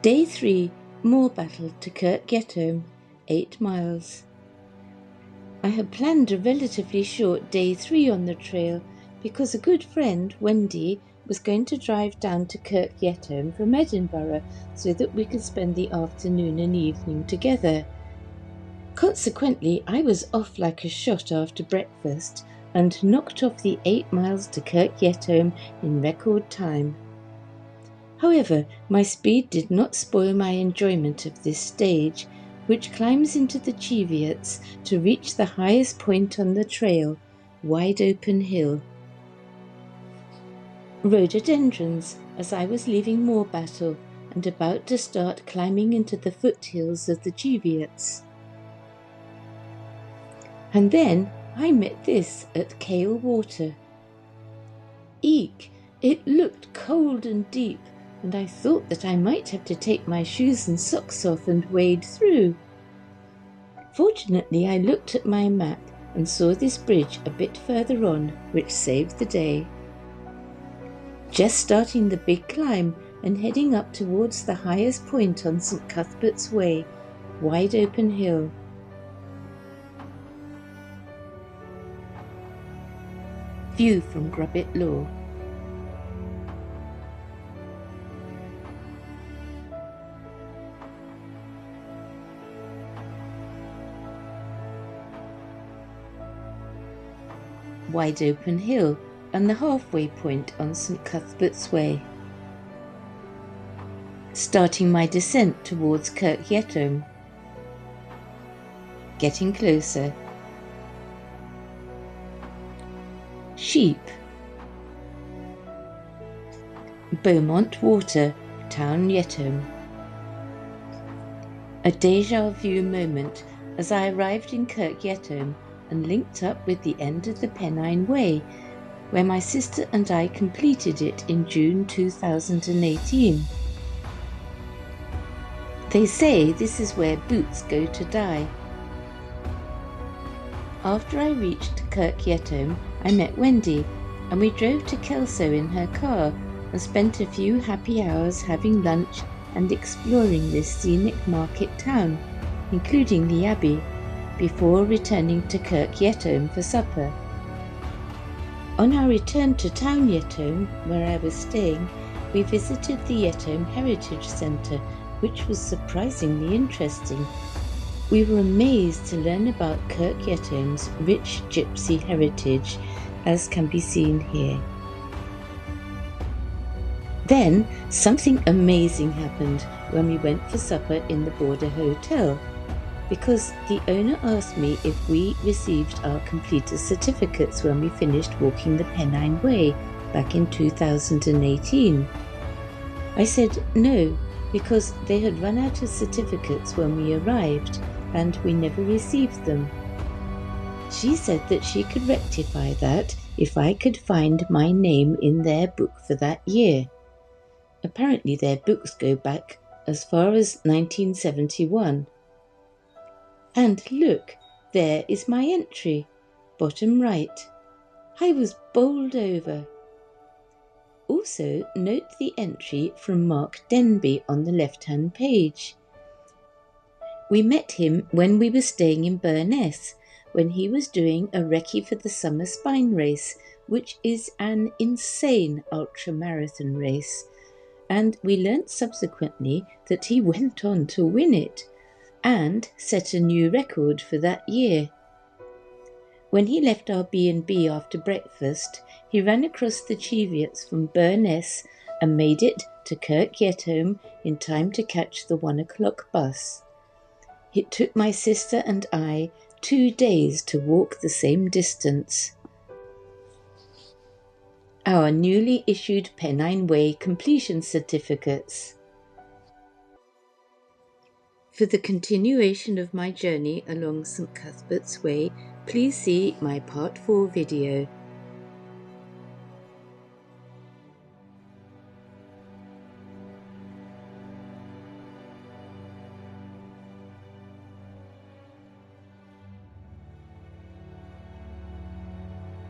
Day 3, more battle to Kirkgetholm, 8 miles. I had planned a relatively short day 3 on the trail because a good friend, Wendy, was going to drive down to Kirkgetholm from Edinburgh so that we could spend the afternoon and evening together. Consequently, I was off like a shot after breakfast and knocked off the 8 miles to Kirkgetholm in record time. However, my speed did not spoil my enjoyment of this stage, which climbs into the Cheviots to reach the highest point on the trail, Wide Open Hill. Rhododendrons as I was leaving Moorbattle and about to start climbing into the foothills of the Cheviots. And then I met this at Cale Water. Eek! It looked cold and deep, and I thought that I might have to take my shoes and socks off and wade through. Fortunately, I looked at my map and saw this bridge a bit further on, which saved the day. Just starting the big climb and heading up towards the highest point on St. Cuthbert's Way, Wide Open Hill. View from Grubbit Law. Wide Open Hill and the halfway point on St. Cuthbert's Way. Starting my descent towards Kirkgetholm. Getting closer. Sheep. Beaumont Water, Town Yetholm. A déjà vu moment as I arrived in Kirkgetholm and linked up with the end of the Pennine Way, where my sister and I completed it in June 2018. They say this is where boots go to die. After I reached Kirkgetholm, I met Wendy, and we drove to Kelso in her car and spent a few happy hours having lunch and exploring this scenic market town, including the Abbey, before returning to Kirkgetholm for supper. On our return to Town Yetholm, where I was staying, we visited the Yetholm Heritage Centre, which was surprisingly interesting. We were amazed to learn about Kirkgetholm's rich gypsy heritage, as can be seen here. Then something amazing happened when we went for supper in the Border Hotel, because the owner asked me if we received our completer certificates when we finished walking the Pennine Way back in 2018. I said no, because they had run out of certificates when we arrived and we never received them. She said that she could rectify that if I could find my name in their book for that year. Apparently their books go back as far as 1971. And look, there is my entry, bottom right. I was bowled over. Also, note the entry from Mark Denby on the left-hand page. We met him when we were staying in Burness, when he was doing a recce for the Summer Spine Race, which is an insane ultra-marathon race, and we learnt subsequently that he went on to win it, and set a new record for that year. When he left our B&B after breakfast, he ran across the Cheviots from Burness and made it to Kirkgetholm in time to catch the 1 o'clock bus. It took my sister and I 2 days to walk the same distance. Our newly issued Pennine Way completion certificates. For the continuation of my journey along St. Cuthbert's Way, please see my Part 4 video.